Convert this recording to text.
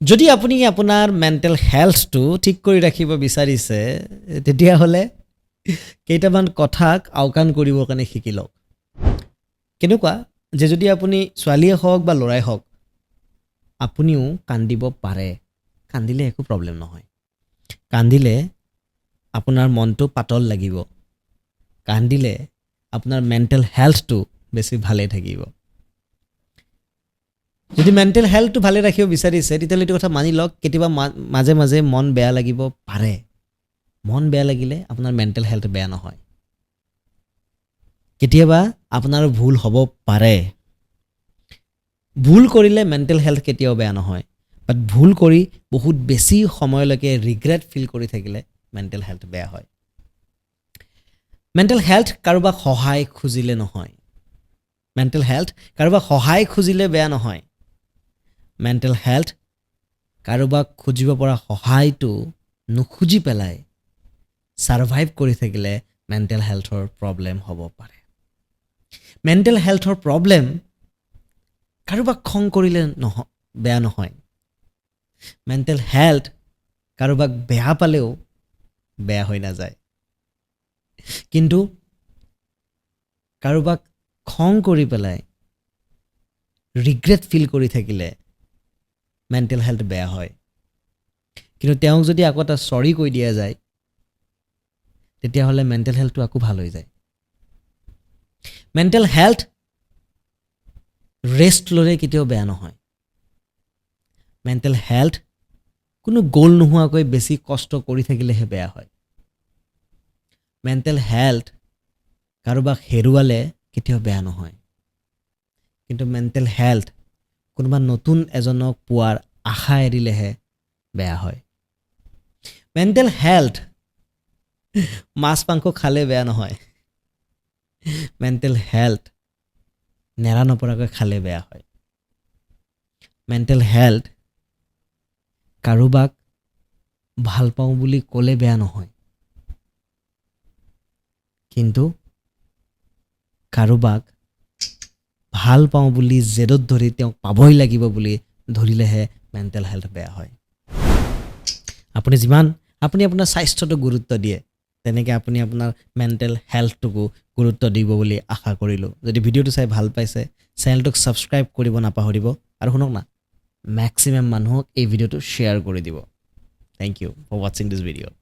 যদি আপুনি আপোনাৰ মেণ্টেল হেল্থটো ঠিক কৰি ৰাখিব বিচাৰিছে তেতিয়াহ'লে কেইটামান কথাক আওকাণ কৰিবৰ কাৰণে শিকি লওক। কেনেকুৱা যে যদি আপুনি ছোৱালীয়ে হওক বা ল'ৰাই হওক আপুনিও কান্দিব পাৰে, কান্দিলে একো প্ৰব্লেম নহয়। কান্দিলে আপোনাৰ মনটো পাতল লাগিব, কান্দিলে আপোনাৰ মেণ্টেল হেল্থটো বেছি ভালে থাকিব। যদি মেণ্টেল হেল্থটো ভালে ৰাখিব বিচাৰিছে তেতিয়াহ'লে এইটো কথা মানি লওক, কেতিয়াবা মাজে মাজে মন বেয়া লাগিব পাৰে। মন বেয়া লাগিলে আপোনাৰ মেণ্টেল হেল্থ বেয়া নহয়। কেতিয়াবা আপোনাৰ ভুল হ'ব পাৰে। ভুল কৰিলে মেণ্টেল হেল্থ কেতিয়াও বেয়া নহয়, বাট ভুল কৰি বহুত বেছি সময়লৈকে ৰিগ্ৰেট ফিল কৰি থাকিলে মেণ্টেল হেল্থ বেয়া হয়। মেণ্টেল হেল্থ কাৰোবাক সহায় খুজিলে নহয়। মেণ্টেল হেল্থ কাৰোবাক সহায় খুজিলে বেয়া নহয়। মেণ্টেল হেল্থ কাৰোবাক খুজিব পৰা সহায়টো নুখুজি পেলাই ছাৰ্ভাইভ কৰি থাকিলে মেণ্টেল হেল্থৰ প্ৰব্লেম হ'ব পাৰে। মেণ্টেল হেল্থৰ প্ৰব্লেম কাৰোবাক খং কৰিলে বেয়া নহয়। মেণ্টেল হেল্থ কাৰোবাক বেয়া পালেও বেয়া হৈ নাযায়। কিন্তু কাৰোবাক খং কৰি পেলাই ৰিগ্ৰেট ফিল কৰি থাকিলে মেণ্টেল হেল্থ বেয়া হয়। কিন্তু তেওঁক যদি আকৌ এটা চৰি কৈ দিয়া যায় তেতিয়াহ'লে মেণ্টেল হেল্থটো আকৌ ভাল হৈ যায়। মেণ্টেল হেল্থ ৰেষ্ট ল'লে কেতিয়াও বেয়া নহয়। মেণ্টেল হেল্থ কোনো গ'ল নোহোৱাকৈ বেছি কষ্ট কৰি থাকিলেহে বেয়া হয়। মেণ্টেল হেল্থ কাৰোবাক হেৰুৱালে কেতিয়াও বেয়া নহয়। কিন্তু মেণ্টেল হেল্থ কোনোবা নতুন এজনক পোৱাৰ আশা এৰিলেহে বেয়া হয়। মেণ্টেল হেল্থ মাছ মাংস খালে বেয়া নহয়। মেণ্টেল হেল্থ নেৰা নপৰাকৈ খালে বেয়া হয়। মেণ্টেল হেল্থ কাৰোবাক ভাল পাওঁ বুলি ক'লে বেয়া নহয়। কিন্তু কাৰোবাক ভাল পাওঁ বুলি জেদত ধৰি তেওঁক পাবই লাগিব বুলি ধৰিলেহে মেণ্টেল হেল্থ বেয়া হয়। আপুনি আপোনাৰ স্বাস্থ্যটো গুৰুত্ব দিয়ে, তেনেকৈ আপুনি আপোনাৰ মেণ্টেল হেল্থটোকো গুৰুত্ব দিব বুলি আশা কৰিলোঁ। যদি ভিডিঅ'টো চাই ভাল পাইছে চেনেলটোক ছাবস্ক্ৰাইব কৰিব নাপাহৰিব, আৰু শুনক না, মেক্সিমাম মানুহক এই ভিডিঅ'টো শ্বেয়াৰ কৰি দিব। থেংক ইউ ফৰ ৱাচিং দিছ ভিডিঅ'।